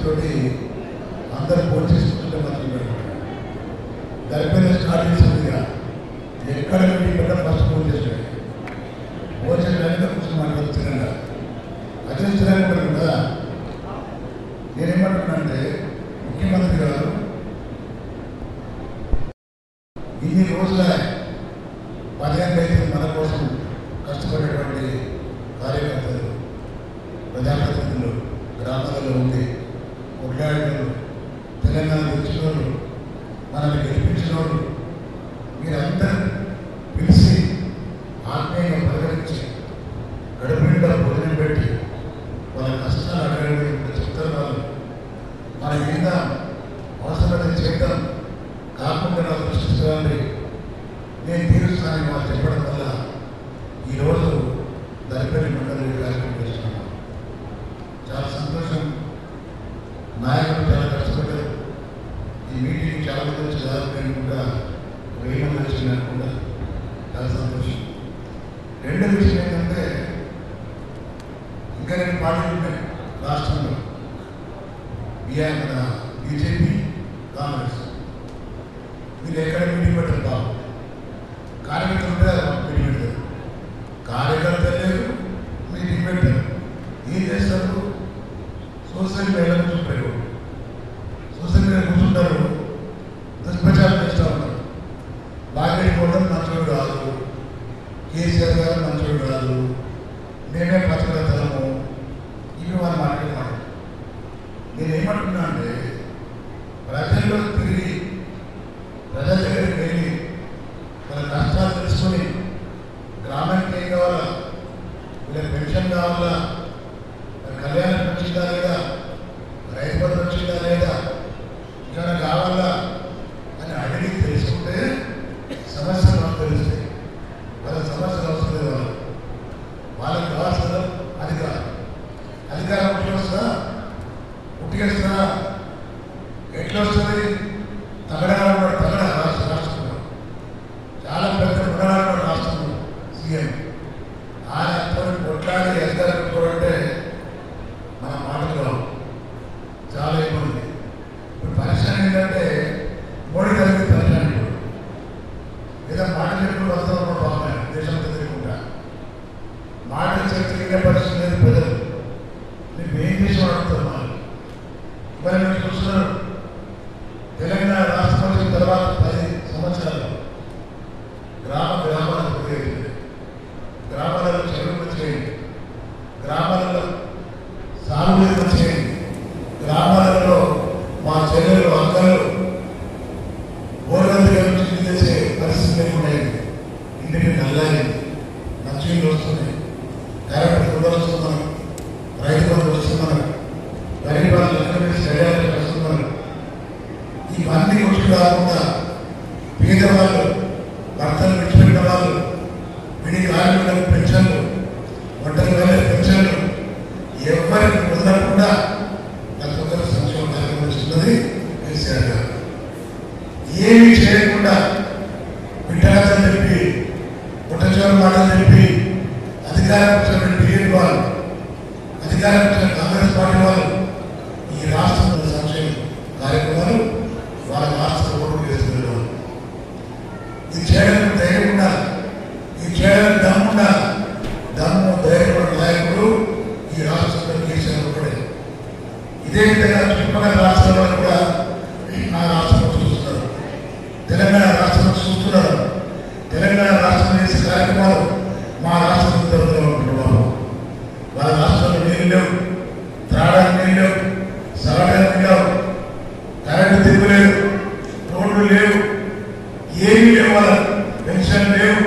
తోటి అందరూ ఫోన్ చేసుకుంటుంటే మాత్రం గడిపిన స్టార్ట్ చేసిందిగా ఎక్కడ మీటింగ్ పెట్టా ఫస్ట్ ఫోన్ చేసాడు. ఫోన్ చేసిన కూర్చొని మాట్లాడుతున్నాగా అదే స్థిరంగా కదా. నేనేమంటున్నానంటే ముఖ్యమంత్రి గారు ఇన్ని రోజుల 15 రైతులు మన కోసం కష్టపడేటువంటి కార్యకర్తలు, ప్రజాప్రతినిధులు, గ్రామాలలో ఉండి కొట్లాడిన తెలంగాణ వచ్చిన వాళ్ళు, మనల్ని గెలిపించిన వాళ్ళు, మీరందరూ పిలిచి ఆత్మీయంగా పరిగణించి గడుపు నిండా భోజనం పెట్టి వాళ్ళ కష్టాలు అడగడం చెప్తారు. వాళ్ళు మన మీద అవసరమైనది చేద్దాం, కాకుండా నాకు సృష్టించడానికి నేను తీరుస్తానని వాళ్ళు చెప్పడం వల్ల ఈరోజు దళితుల మండలి కార్యక్రమం చేస్తున్నాను. చాలా సంతోషం. నాయకులు చాలా కష్టపడ్డారు. ఈ మీటింగ్ చాలా మంది వచ్చి దాదాపు కూడా 1000 మంది వచ్చినట్టుగా చాలా సంతోషం. రెండో విషయం ఏంటంటే ఇంకా 2 పార్టీలు ఉన్నాయి రాష్ట్రంలో, మన బీజేపీ, కాంగ్రెస్. మీరు ఎక్కడ మీటింగ్ పెట్టారు బాబు, కార్యకర్తలు ఉంటే మీటింగ్ పెట్టారు, కార్యకర్తలు లేరు మీటింగ్ పెట్టారు. ఏం చేస్తారు? సోషల్ మీడియా కూర్చుంటారు, సోషల్ మీడియా కూర్చుంటారు, దుష్ప్రచారం చేస్తూ ఉంటారు. బాగేసుకోవడం మంచోడు కాదు, కేసీఆర్ గారు మంచోడు కాదు, మేమే పచ్చగలుగుతాము, ఇవి వాళ్ళు మాట్లాడుతున్నాడు. నేనేమంటున్నా అంటే ప్రజల్లో తిరిగి ప్రజల దగ్గరికి వెళ్ళి వాళ్ళ కష్టాలు తెలుసుకొని గ్రామానికి ఏం కావాలా, వీళ్ళకి పెన్షన్ కావాలా, కళ్యాణం వచ్చిందా లేదా, రైతు బంధు వచ్చిందా లేదా, ఏమైనా కావాలా అని అడిగి తెలుసుకుంటే సమస్యలు మనకు తెలుస్తాయి. వాళ్ళ సమస్యలు అవసరం లేదు. వాళ్ళకి కావాల్సిన అధికారం ఎట్లా వస్తుందా, పుట్టికేస్తుందా, ఎట్లా వస్తుంది? తగడాలు తగడ రాష్ట్రంలో చాలా పెద్ద తగడాలు రాష్ట్రంలో సీఎం ఆయన కొట్లాడి అధికారం పెట్టుకోవాలంటే మన మాటలు రావు, చాలా ఇబ్బంది. ఇప్పుడు పరిశ్రమ ఏంటంటే మోడీ గారికి పరిశ్రమ లేదా మాట చెప్పుడు వస్తాం బాగున్నాయి దేశంతో తిరుగుకుంటా. మాటలు చెప్తే పరిస్థితి లేదు. ప్రజలు మీరు ఏం చేసి అడుగుతారు. ఇవాళ మీరు చూస్తున్నారు, తెలంగాణ రాష్ట్రం వచ్చిన తర్వాత 10 సంవత్సరాలు గ్రామాలకు ఉపయోగించింది. గ్రామాలలో చెరువులు చేయండి, గ్రామాలలో సాగునీరు చేయండి, గ్రామాలలో మా చెల్లెలు అక్కలు బోర్గంతుగా చేసే పరిస్థితి లేకుండా ఇంటికి నల్లాయింది, మంచినీళ్ళు వస్తున్నాయి, కరెంటు కుదరలు వస్తున్నాయి, రైతు బంధు వస్తున్నాయి, గరీబ్ వాళ్ళు శరీరాలు వస్తున్నారు. ఇవన్నీ వచ్చి కాకుండా పేదవాళ్ళు, భర్తలు విడిచిపెట్టిన వాళ్ళు, విడి కార్మికులకు పెన్షన్లు, ఒంటరి వేలకు పెన్షన్లు, ఎవరికి వదలకుండా కొందరు సంక్షేమ కార్యక్రమం ఇస్తున్నది కేసీఆర్ గారు. ఏమీ చేయకుండా బిడ్డలని చెప్పి పుట్టచోరు మాటలు చెప్పి అధికారం వచ్చిన టీడీపీ వాళ్ళు, అధికారం వచ్చిన కాంగ్రెస్ పార్టీ వాళ్ళు ఈ రాష్ట్రంలో సంక్షేమ కార్యక్రమాలు వాళ్ళ రాష్ట్ర ఓటు వేసుకునేవాళ్ళు. ఇది చేయడానికి ధైర్యం ఉండాలి, ఇది చేయడానికి దమ్ము ఉండాలి. దమ్ము ధైర్యపడిన నాయకుడు ఈ రాష్ట్రంలో కేసీఆర్ ఒకడే. ఇదే విధంగా చుట్టుపక్కల రాష్ట్రాల్లో కూడా నా రాష్ట్రంలో చూస్తున్నారు, తెలంగాణ రాష్ట్రంలో చూస్తున్నారు. తెలంగాణ రాష్ట్రం చేసే కార్యక్రమాలు మా రాష్ట్రంలో జరుగుతూ ఉంటున్నారు. వాళ్ళ రాష్ట్రంలో నీళ్ళు లేవు, త్రాగడానికి నీళ్ళు లేవు, సరడానికి లేవు, కరెంటు తిరుగు లేవు, రోడ్లు లేవు, ఏమీ లేవు, వాళ్ళ పెన్షన్ లేవు.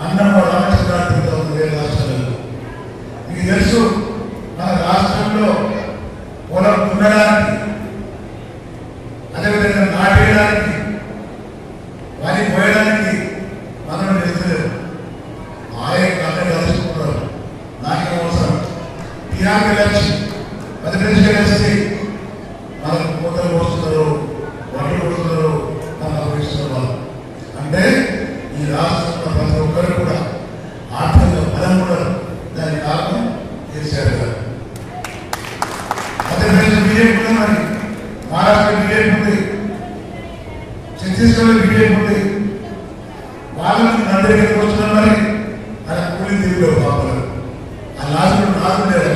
అన్నం రామచంద్ర తిరుగుతూ ఉంది వేరే రాష్ట్రాలలో. మీకు తెలుసు, మన రాష్ట్రంలో పొలం దున్నడానికి, అదేవిధంగా నాటేయడానికి, వరి పోయడానికి మనం చేస్తలేవు. ఆయన కథ కలుసుకుంటారు. నాకేం అవసరం? టీఆర్పీ లక్ష్యం 10 నిమిషాలు కలిసి మనకు కోతలు పోస్తున్నారు, వడ్లు కొడుతున్నారు, మనం అభిస్తున్నారు. అంటే ఈ రాష్ట్రంలో ప్రతి ఒక్కరు కూడా ఆర్థిక బలం కూడా దానికి కారణం కేసీఆర్ గారు. 10 నిమిషాలు బీజేపీ మరి మహారాష్ట్ర బీజేపీ ఉంది, ఛత్తీస్గఢ్లో బీజేపీ ఉంది. వాళ్ళకి అందరికీ వస్తున్నారు మరి అలా కూలి దిగులేవు పాపలు. ఆ లాస్ట్ నాకు లేదు,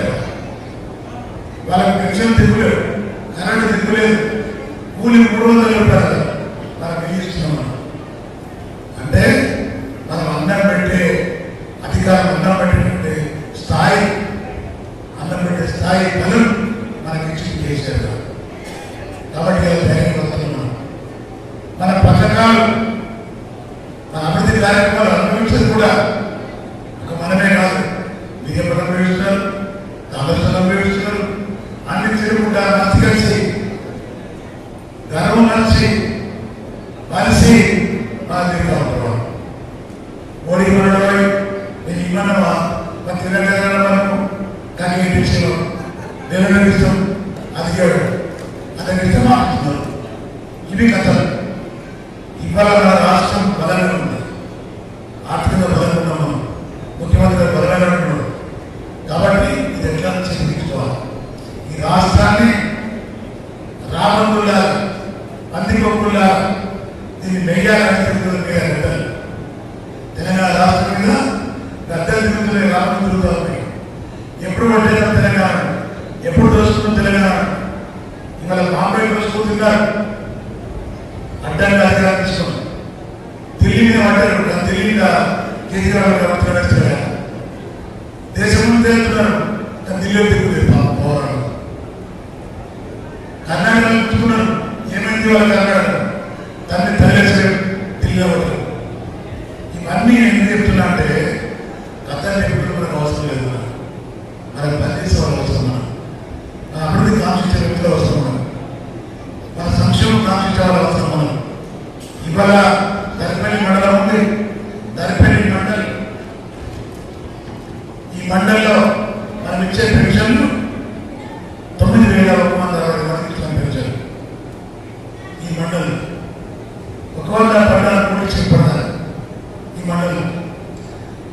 వాళ్ళకి పెన్షన్ దిగులేవు, కరెంటు దిగులేదు, కూలి 300 రూపాయలు మనం ఇస్తున్నాం. అంటే మనం అన్నం పెట్టే అధికారం, అన్నం పెట్టే స్థాయి, అన్నం పెట్టే స్థాయి బలం మనకి ఇచ్చి చేశారు. కాబట్టి ధైర్యవంతులు మన పథకాలు, మన అభివృద్ధి కార్యక్రమాలు అనుభవించేది కూడా ఒక మనమే కాదు. బిజెపి అనుభవిస్తున్నారు, కాంగ్రెస్ అనుభవిస్తున్నారు. అన్ని తిరుగుకుండా మంచి కలిసి గర్వం కలిసి కలిసి బాధ్యతగా ఉంటాం. మోడీ మనవాడు నేను ఇమ్మన్నవా మన తెలంగాణ మనకు కానీ విషయంలో నిర్ణయిస్తాం అదిగాడు అతని ఇష్టమాడుతున్నారు. ఇవి కథలు. ఇవాళ మన రాష్ట్రం బలంగా ఉంది, ఆర్థికంగా బలంగా ఉన్నాం, ముఖ్యమంత్రి బలంగా ఉంటున్నాడు. కాబట్టి ఇది ఎట్లా చేయించుకోవాలి? ఈ రాష్ట్రాన్ని రాబందుల్లా పందికొక్కుల్లా దీన్ని మెయ్యాలని గద్దలు, తెలంగాణ రాష్ట్రం మీద గద్దలు తిరుగుతున్నాయి, రాబందు తిరుగుతూ ఉన్నాయి. ఎప్పుడు పట్టేదా తెలంగాణ, ఎప్పుడు దోచుకున్నాం తెలంగాణ. ఇవాళ బాంబే దోచుకుంటున్నారు, అడ్డంగా అధికారం తీసుకున్నాం. ఢిల్లీ మీద పడ్డారు, ఢిల్లీ మీద కేసీఆర్ గారు దేశం ముందు వెళ్తున్నారు, ఢిల్లీలో దిగులేదు పోరాడు. కర్ణాటక చూసుకున్నారు, ఏమైంది వాళ్ళ కర్ణాటక దాన్ని తల్లేసారు, ఢిల్లీలో పడ్డారు. ఇవన్నీ ఎందుకు చెప్తున్నా అంటే గతాన్ని ఎప్పుడు మనకు అవసరం లేదు, మనకు పనిచేసే వాళ్ళు అవసరం, మన అభివృద్ధి కాంక్షించే వ్యక్తులు అవసరం, మన సంక్షేమం కాంక్షించే వాళ్ళు అవసరం. మనం ఇవాళ దరిపల్లి మండలం ఉంది, దరిపల్లి మండలి, ఈ మండలిలో మనం ఇచ్చే పెన్షన్లు 9,160 మందికి ఇచ్చిన పెన్షన్. ఈ మండలి 114 కోట్లు చేపడతారు. ఈ మండలి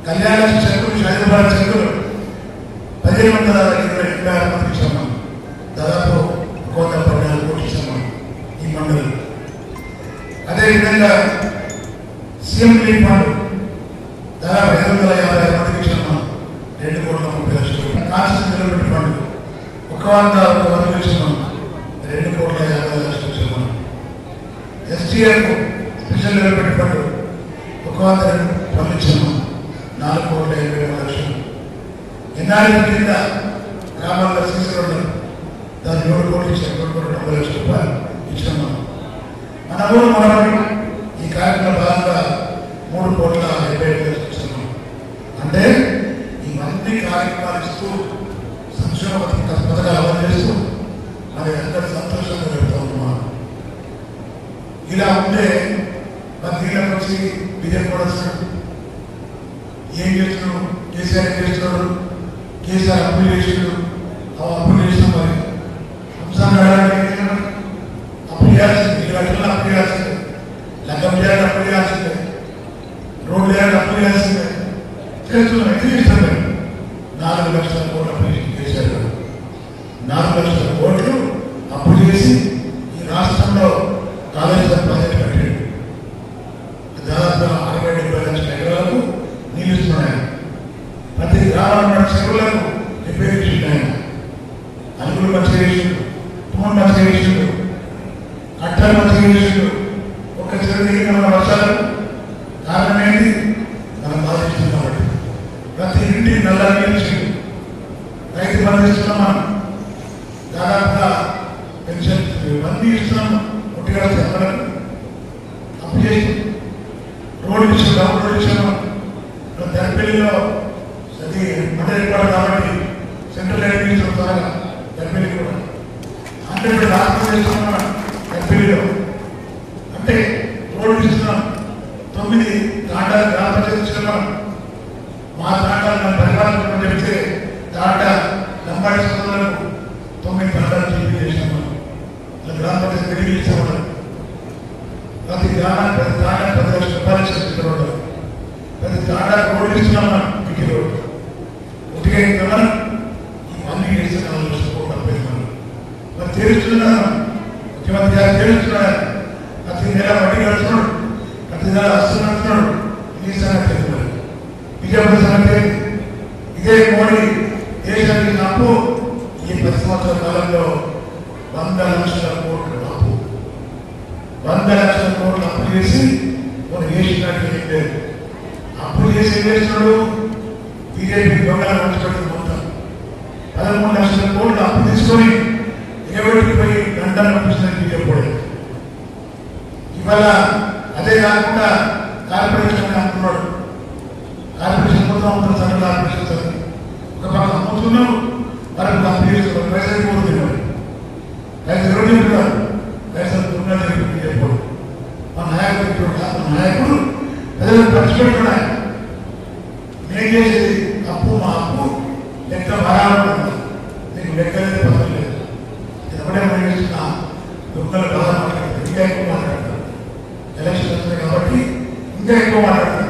కళ్యాణ చెక్కులు, హైదరాబాద్ చెక్కులు 1,526 మందికి ఇచ్చాము. దాదాపు 114 కోట్లు ఇచ్చాము ఈ మండలి. అదేవిధంగా సీఎం రిలీఫ్ ఫండ్ దాదాపు 556 మందికి ఇచ్చాము, 2,30,00,000. కాన్స్టిట్యూషన్ డెవలప్మెంట్ ఫండ్ 101 మందికి ఇచ్చాము, 2,50,00,000 ఇచ్చాము. ఎస్టీఎఫ్ స్పెషల్ డెవలప్మెంట్ ఫండ్ 102 పనులు ఇచ్చాము, 4,80,00,000. ఎన్ఆర్ఐ కింద గ్రామాల్లో సీసీ రోడ్లు దాన్ని 7 కోట్లు ఇచ్చాము, 7,90,00,000 రూపాయలు ఇచ్చాము. మన ఊరు మనవాడు ఈ కార్యక్రమం భాగంగా 3,70,00,000 ఇస్తున్నాం. అంటే ఇవన్నీ కార్యక్రమాలు ఇస్తూ సంక్షేమ పథకాలు అమలు చేస్తూ మరి అందరూ సంతోషంగా పెడతా ఉన్నాం. ఇలా ఉంటే మరి దీనికి వచ్చి బీజేపీ కూడా ఏం చేస్తున్నాడు, కేసీఆర్ ఏం చేస్తున్నాడు, కేసీఆర్ అప్పులు చేసాడు, అప్పులు చేసిన మరి అంశాన్ని అప్పు చేయాల్సింది, 2 లక్షలు అప్పు చేయాల్సిందే, లగ్గం చేయాలి అప్పు చేయాల్సిందే, రోడ్లు వేయాలి అప్పు చేయాల్సిందే చేస్తున్నాం. ఎందుకు ఇస్తాం? 4 లక్షల కోట్లు అప్పు చేశారు. 4 లక్షల కోట్లు అప్పు చేసి ఈ రాష్ట్రంలో కాలేజీ ప్రాజెక్టు కట్టాడు. దాదాపు 60-70 లక్షల ఎకరాలకు నీళ్ళు ఇస్తున్నాయి. ప్రతి గ్రామంలో చెరువులకు రిపేర్ చేస్తున్నాయి. అలుగులు మంచిగా చేసిండు, తూము మంచిగా చేసిండు, కట్టలు మంచిగా చేసిండు. ఒక్క చెరువు దిగిన మన వర్షాలు కారణం ఏంటి? మనం బాధిస్తున్నాం కాబట్టి ప్రతి ఇంటి నల్ల నీళ్ళు ఇచ్చిండు. రైతు బంధు ఇస్తున్నాం, మనం దాదాపుగా పెన్షన్ ఇవన్నీ ఇస్తున్నాము. ఒట్టిగా చెప్పడానికి అప్పు చేసి రోడ్డు ఇచ్చాము, డబుల్ రోడ్డు ఇచ్చాము. దర్పల్లిలో అది మండలి కూడా కాబట్టి సెంట్రల్ లైన్ ఇచ్చాం త్వరగా దర్పల్లి కూడా. అంటే ఇప్పుడు రాష్ట్రం ఇస్తున్నాం దర్పల్లిలో, అంటే రోడ్డు ఇస్తున్నాం. 9 తాండాలు గ్రామ పంచాయతీ ఇస్తున్నాం. మా తాండాలు మన పరిపాలన చెప్తే తాండా లంబాడి సోదరులకు 9 తాండాలు చేసినాం. గ్రామ పంచాయతీ పెరిగి ఇచ్చాము. ప్రతి గ్రామానికి ప్రతి తాండా 10 లక్షల రూపాయలు ఇచ్చిన ప్రతి తాండా రోడ్డు ఇస్తున్నాం. మీకు రోడ్డు ఒట్టిగా ఇవన్నీ చేస్తే 4 లక్షల కోట్లు అప్పేస్తున్నాం. మరి తెలుస్తున్నాను, ముఖ్యమంత్రి గారు తెలుస్తున్నాడు, ప్రతి నెల వడ్డీ కడుతున్నాడు, ప్రతి నెల అస్సులు నడుస్తున్నాడు. ఈ సంగతి తెలుస్తున్నాడు. బిజెపి సంగతి ఇదే మోడీ దేశానికి అప్పు ఈ 10 సంవత్సరాల కాలంలో 100 లక్షల కోట్ల అప్పు, 100 లక్షల కోట్ల అప్పు చేసి మనం చేసినట్టు ఏం లేదు. అప్పు చేసి ఏం చేస్తున్నాడు? బీజేపీ దొంగల మంచిపెట్టిన మొత్తం 13 లక్షల కోట్ల అప్పు తీసుకొని ఎవరికి పోయి గంటలు పంపిస్తున్నది బీజేపీ. ఇవాళ అదే కాకుండా కార్పొరేషన్ అంటున్నాడు. కార్పొరేషన్ మొత్తం అమ్ముతున్న సగం కార్పొరేషన్ సగం ఒక పక్క అమ్ముతున్నాం, మరొక అప్పు చేస్తున్నాం. పైసలు కోరుతున్నాడు, పైసలు ఎవరు చెప్తున్నారు? పైసలు దుర్గలు చెప్పాడు. మా నాయకుడు ప్రజలకు పంచిపెట్టున్నాయి. నేను చేసేది అప్పు, మా అప్పు లెక్క బాగా నీకు లెక్కలేదు, పదం లేదు. ఎవడే మనం చేస్తున్నా దుర్గలు బాగా మాట్లాడతారు, ఇంకా ఎక్కువ మాట్లాడతారు. ఎలక్షన్ వస్తుంది కాబట్టి ఇంకా ఎక్కువ మాట్లాడతారు.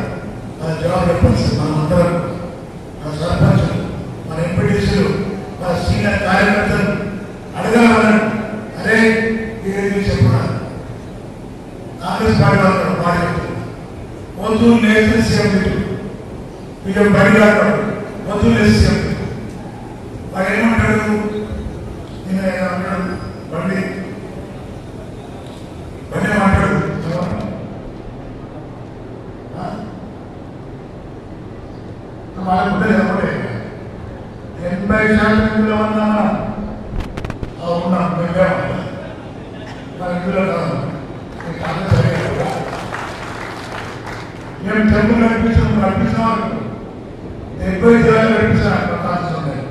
మన జవాబు చెప్పాల్సింది మనం అందరం, మన సర్పంచులు, మన ఎంపీటీసీలు, మన సీనియర్ కార్యకర్తలు అడగాలని. అదే ఏది చెప్పున్నారు కాంగ్రెస్ పార్టీ వాళ్ళు మాట చెప్తున్నారు. పొద్దులు లేస్తే సీఎం మీరు బడి కాదు, పొద్దులు లేస్తే సీఎం వాడు ఏమంటాడు? నేను అంటాడు బండి బండి మాట్లాడు వాళ్ళ గుడ్డలు ఎవరే 80% ఇందులో ఉన్నామా? ఉన్నాం, మేమే ఉంటాం. మన ఇందులో కాదు, మేము టెంపుల్ నడిపించాము, 70 దేవాలయాలు నడిపించాను. కాన్సెస్ ఉన్నాయి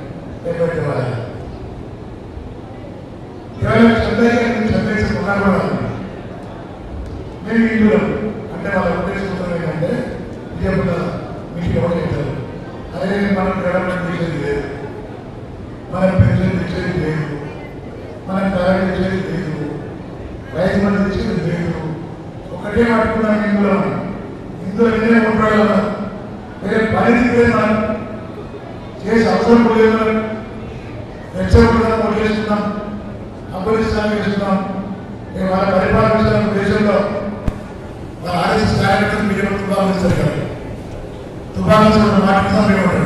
70 దేవాలయాలు. దేవాలయం చంద్రశేఖర్ ఉన్నారు. మేము ఇందులో అంటే వాళ్ళ ఉద్దేశం ఏంటంటే విజయపూట మీకు ఎవరు చెప్తారు? అదే మనం డెవలప్మెంట్ చేసేది లేదు, మనం పెన్షన్ తెచ్చేది లేదు, మనం కరెంట్ తెచ్చేది లేదు, రైతు మంది తెచ్చేది లేదు. ఒకటే పట్టుకున్నాం ఇందులో నేనే ఉంటాడు. వేరే పని లేదు, మనం చేసే అవసరం లేదు. రెచ్చగొట్టడం ఒకటి చేస్తున్నాం, అభివృద్ధి చేస్తున్నాం. మేము వాళ్ళ పరిపాలన దేశంలో వాళ్ళ ఆర్ఎస్ఎస్ కార్యకర్తలు మీరు తుపాకులు కదా, తుపాకులు మాట్లాడుతాం మేము.